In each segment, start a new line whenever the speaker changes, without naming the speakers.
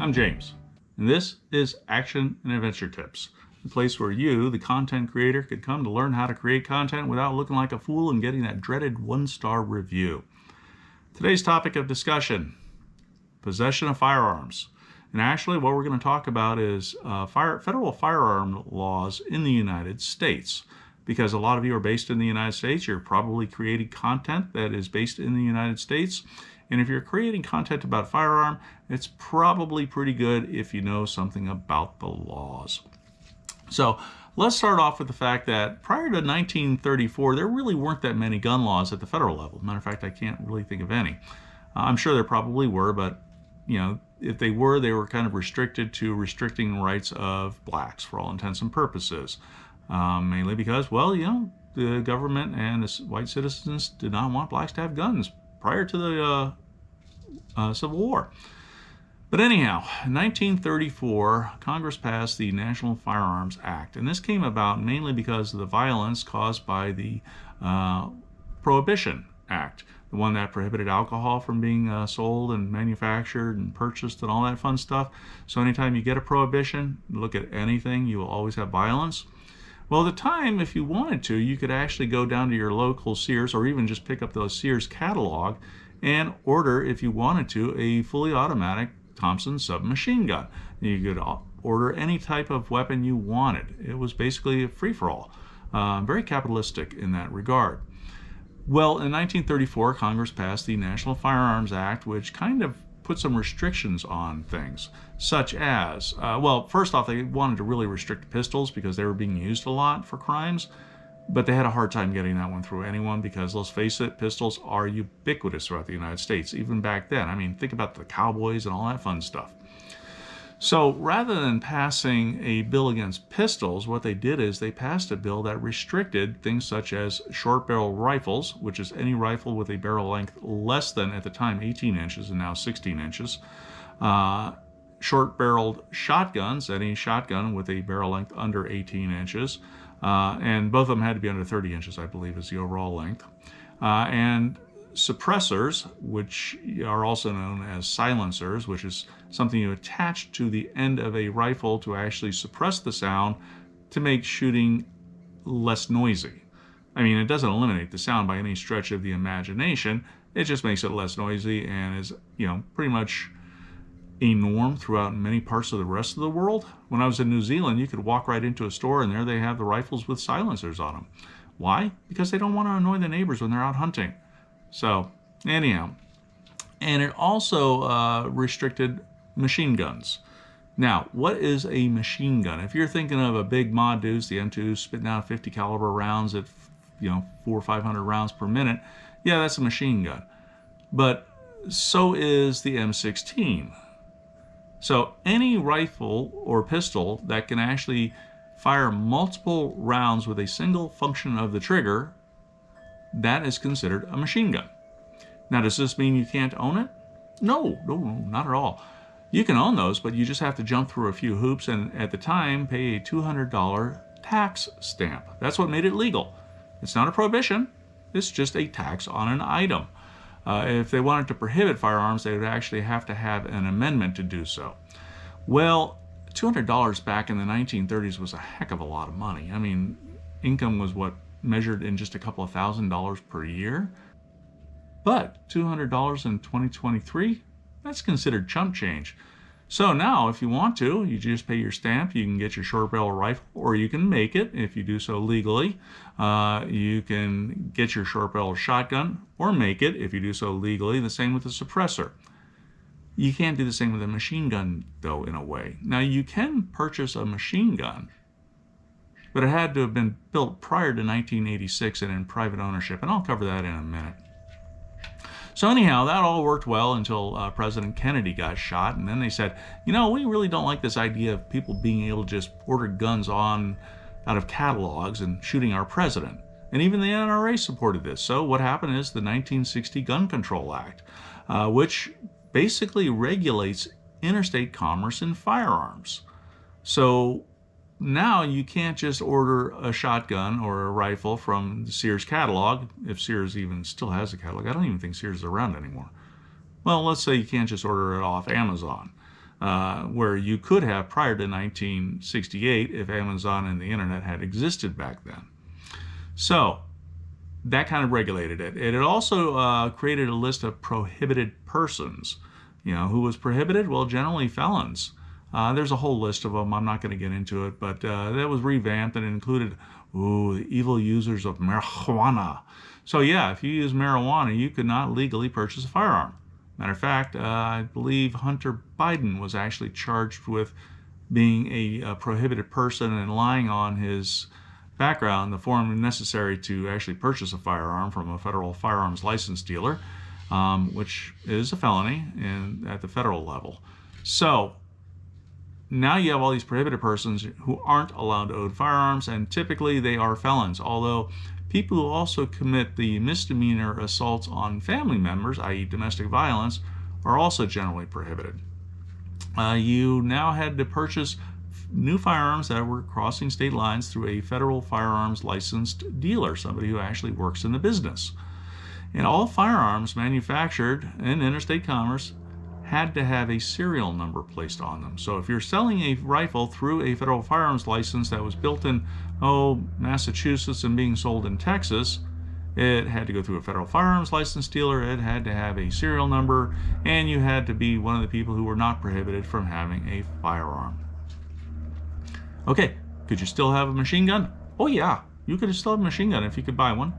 I'm James, and this is Action and Adventure Tips, the place where you, the content creator, could come to learn how to create content without looking like a fool and getting that dreaded one-star review. Today's topic of discussion, possession of firearms. And actually what we're going to talk about is federal firearm laws in the United States. Because a lot of you are based in the United States, you're probably creating content that is based in the United States. And if you're creating content about firearm, it's probably pretty good if you know something about the laws. So let's start off with the fact that prior to 1934, there really weren't that many gun laws at the federal level. Matter of fact, I can't really think of any. I'm sure there probably were, but if they were kind of restricted to restricting the rights of blacks for all intents and purposes. Mainly because, the government and the white citizens did not want blacks to have guns prior to the Civil War. But anyhow, in 1934, Congress passed the National Firearms Act, and this came about mainly because of the violence caused by the Prohibition Act, the one that prohibited alcohol from being sold and manufactured and purchased and all that fun stuff. So anytime you get a prohibition, look at anything, you will always have violence. Well, at the time, if you wanted to, you could actually go down to your local Sears or even just pick up those Sears catalog and order, if you wanted to, a fully automatic Thompson submachine gun. You could order any type of weapon you wanted. It was basically a free-for-all. Very capitalistic in that regard. Well, in 1934, Congress passed the National Firearms Act, which kind of put some restrictions on things, such as, first off, they wanted to really restrict pistols because they were being used a lot for crimes, but they had a hard time getting that one through anyone because, let's face it, pistols are ubiquitous throughout the United States, even back then. I mean, think about the cowboys and all that fun stuff. So rather than passing a bill against pistols, what they did is they passed a bill that restricted things such as short barrel rifles, which is any rifle with a barrel length less than, at the time, 18 inches and now 16 inches. Short barreled shotguns, any shotgun with a barrel length under 18 inches. And both of them had to be under 30 inches, I believe, is the overall length. And suppressors, which are also known as silencers, which is something you attach to the end of a rifle to actually suppress the sound to make shooting less noisy. I mean, it doesn't eliminate the sound by any stretch of the imagination. It just makes it less noisy and is, pretty much a norm throughout many parts of the rest of the world. When I was in New Zealand, you could walk right into a store and there they have the rifles with silencers on them. Why? Because they don't want to annoy the neighbors when they're out hunting. So, anyhow. And it also restricted machine guns. Now, what is a machine gun? If you're thinking of a big Mod Deuce, the M2 spitting out 50 caliber rounds at 400 or 500 rounds per minute, yeah, that's a machine gun. But so is the M16. So any rifle or pistol that can actually fire multiple rounds with a single function of the trigger, that is considered a machine gun. Now, does this mean you can't own it? No, not at all. You can own those, but you just have to jump through a few hoops and at the time pay a $200 tax stamp. That's what made it legal. It's not a prohibition, it's just a tax on an item. If they wanted to prohibit firearms, they would actually have to have an amendment to do so. Well, $200 back in the 1930s was a heck of a lot of money. I mean, income was measured in just a couple of $1,000s per year. But $200 in 2023, that's considered chump change. So now, if you want to, you just pay your stamp, you can get your short barrel rifle, or you can make it if you do so legally. You can get your short barrel shotgun, or make it if you do so legally. The same with the suppressor. You can't do the same with a machine gun, though, in a way. Now, you can purchase a machine gun, but it had to have been built prior to 1986 and in private ownership, and I'll cover that in a minute. So anyhow, that all worked well until President Kennedy got shot, and then they said, we really don't like this idea of people being able to just order guns out of catalogs and shooting our president. And even the NRA supported this. So what happened is the 1960 Gun Control Act, which basically regulates interstate commerce in firearms. So now you can't just order a shotgun or a rifle from the Sears catalog, if Sears even still has a catalog. I don't even think Sears is around anymore. Well, let's say you can't just order it off Amazon. where you could have prior to 1968 if Amazon and the internet had existed back then. So that kind of regulated it. It also created a list of prohibited persons. Who was prohibited? Well, generally felons. There's a whole list of them. I'm not going to get into it, but that was revamped and included, the evil users of marijuana. So yeah, if you use marijuana, you could not legally purchase a firearm. Matter of fact, I believe Hunter Biden was actually charged with being a prohibited person and lying on his background, the form necessary to actually purchase a firearm from a federal firearms license dealer, which is a felony at the federal level. So now you have all these prohibited persons who aren't allowed to own firearms, and typically they are felons, although people who also commit the misdemeanor assaults on family members, i.e. domestic violence, are also generally prohibited. You now had to purchase new firearms that were crossing state lines through a federal firearms licensed dealer, somebody who actually works in the business. And all firearms manufactured in interstate commerce had to have a serial number placed on them. So if you're selling a rifle through a federal firearms license that was built in, Massachusetts and being sold in Texas, it had to go through a federal firearms license dealer, it had to have a serial number, and you had to be one of the people who were not prohibited from having a firearm. Okay, could you still have a machine gun? Oh yeah, you could still have a machine gun if you could buy one,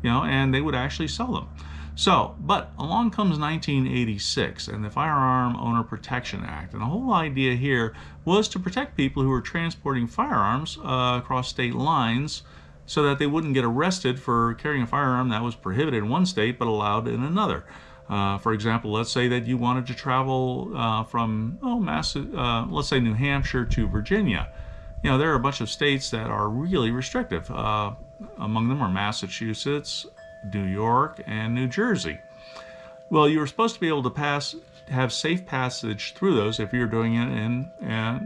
and they would actually sell them. So, but along comes 1986 and the Firearm Owner Protection Act. And the whole idea here was to protect people who were transporting firearms across state lines so that they wouldn't get arrested for carrying a firearm that was prohibited in one state but allowed in another. For example, let's say that you wanted to travel from, let's say New Hampshire to Virginia. There are a bunch of states that are really restrictive. Among them are Massachusetts, New York, and New Jersey. Well, you were supposed to be able to have safe passage through those if you're doing it in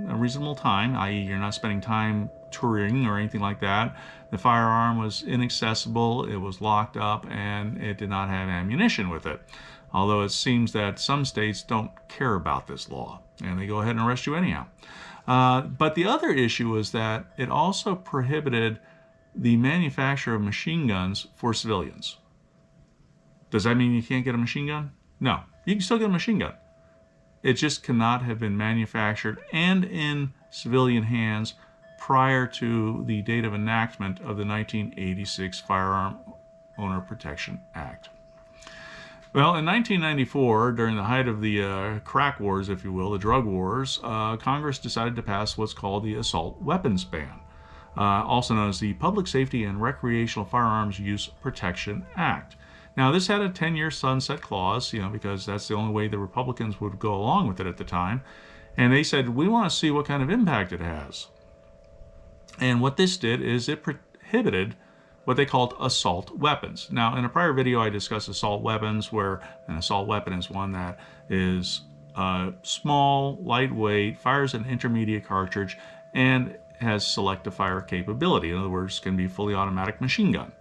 a reasonable time, i.e. you're not spending time touring or anything like that. The firearm was inaccessible, it was locked up, and it did not have ammunition with it. Although it seems that some states don't care about this law, and they go ahead and arrest you anyhow. But the other issue is that it also prohibited the manufacture of machine guns for civilians. Does that mean you can't get a machine gun? No, you can still get a machine gun. It just cannot have been manufactured and in civilian hands prior to the date of enactment of the 1986 Firearm Owner Protection Act. Well, in 1994, during the height of the crack wars, if you will, the drug wars, Congress decided to pass what's called the Assault Weapons Ban, also known as the Public Safety and Recreational Firearms Use Protection Act. Now, this had a 10-year sunset clause, because that's the only way the Republicans would go along with it at the time. And they said, we want to see what kind of impact it has. And what this did is it prohibited what they called assault weapons. Now, in a prior video, I discussed assault weapons, where an assault weapon is one that is small, lightweight, fires an intermediate cartridge, and has selective fire capability. In other words, can be a fully automatic machine gun.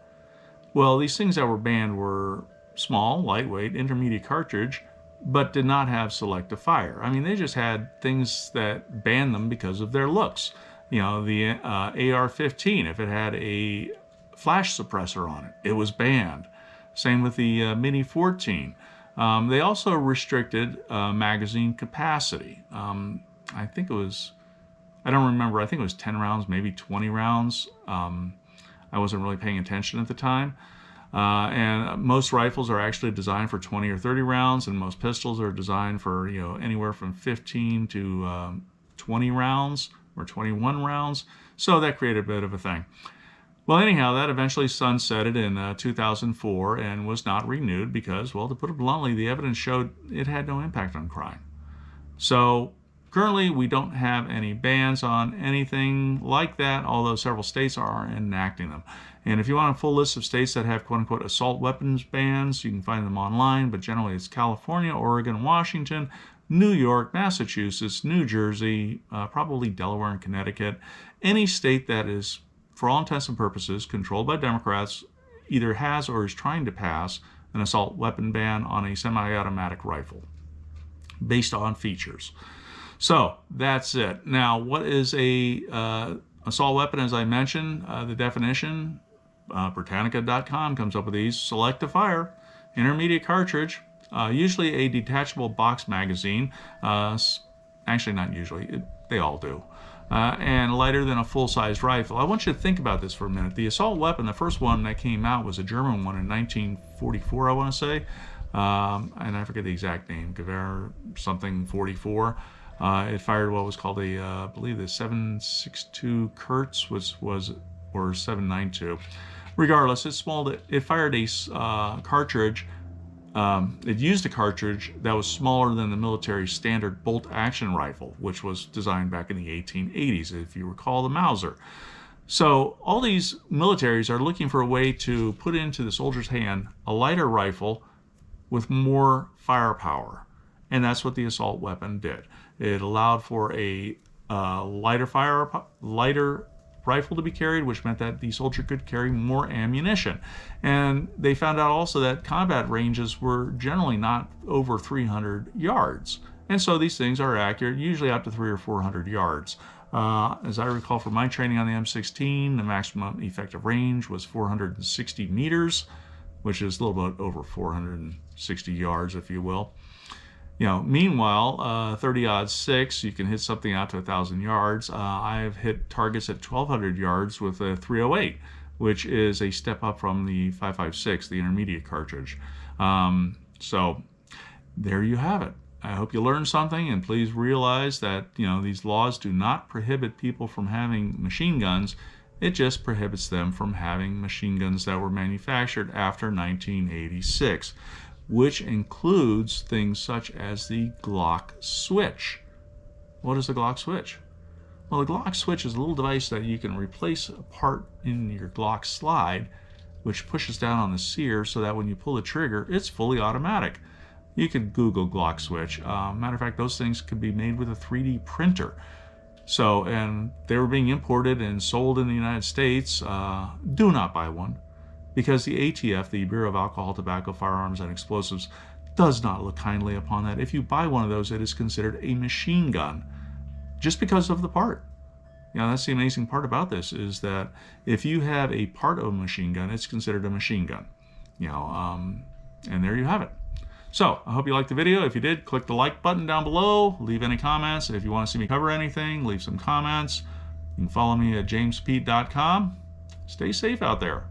Well, these things that were banned were small, lightweight, intermediate cartridge, but did not have selective fire. I mean, they just had things that banned them because of their looks. The AR-15, if it had a flash suppressor on it, it was banned. Same with the Mini 14. They also restricted magazine capacity. I think it was, I don't remember, I think it was 10 rounds, maybe 20 rounds. I wasn't really paying attention at the time. And most rifles are actually designed for 20 or 30 rounds, and most pistols are designed for anywhere from 15 to 20 rounds or 21 rounds. So that created a bit of a thing. Well, anyhow, that eventually sunsetted in 2004 and was not renewed because, well, to put it bluntly, the evidence showed it had no impact on crime. So currently, we don't have any bans on anything like that, although several states are enacting them. And if you want a full list of states that have quote-unquote assault weapons bans, you can find them online, but generally it's California, Oregon, Washington, New York, Massachusetts, New Jersey, probably Delaware and Connecticut. Any state that is, for all intents and purposes, controlled by Democrats either has or is trying to pass an assault weapon ban on a semi-automatic rifle based on features. So that's it. Now, what is a assault weapon? As I mentioned, the definition, Britannica.com comes up with these: select to fire, intermediate cartridge, usually a detachable box magazine. Actually, not usually. They all do. And lighter than a full-size rifle. I want you to think about this for a minute. The assault weapon, the first one that came out was a German one in 1944, I want to say. And I forget the exact name, Gewehr something 44. It fired what was called a, I believe the 7.62 Kurtz or 7.92. Regardless, it fired a cartridge. It used a cartridge that was smaller than the military standard bolt-action rifle, which was designed back in the 1880s, if you recall the Mauser. So all these militaries are looking for a way to put into the soldier's hand a lighter rifle with more firepower. And that's what the assault weapon did. It allowed for a lighter rifle to be carried, which meant that the soldier could carry more ammunition. And they found out also that combat ranges were generally not over 300 yards. And so these things are accurate, usually up to 300 or 400 yards. As I recall from my training on the M16, the maximum effective range was 460 meters, which is a little bit over 460 yards, if you will. Meanwhile, 30-06, you can hit something out to 1,000 yards. I've hit targets at 1,200 yards with a 308, which is a step up from the 5.56, the intermediate cartridge. So there you have it. I hope you learned something, and please realize that these laws do not prohibit people from having machine guns. It just prohibits them from having machine guns that were manufactured after 1986. Which includes things such as the Glock switch. What is the Glock switch? Well, the Glock switch is a little device that you can replace a part in your Glock slide, which pushes down on the sear so that when you pull the trigger, it's fully automatic. You can Google Glock switch. Matter of fact, those things could be made with a 3D printer. So, and they were being imported and sold in the United States. Do not buy one, because the ATF, the Bureau of Alcohol, Tobacco, Firearms, and Explosives, does not look kindly upon that. If you buy one of those, it is considered a machine gun, just because of the part. That's the amazing part about this, is that if you have a part of a machine gun, it's considered a machine gun. And there you have it. So, I hope you liked the video. If you did, click the like button down below, leave any comments. If you want to see me cover anything, leave some comments. You can follow me at jamespeet.com. Stay safe out there.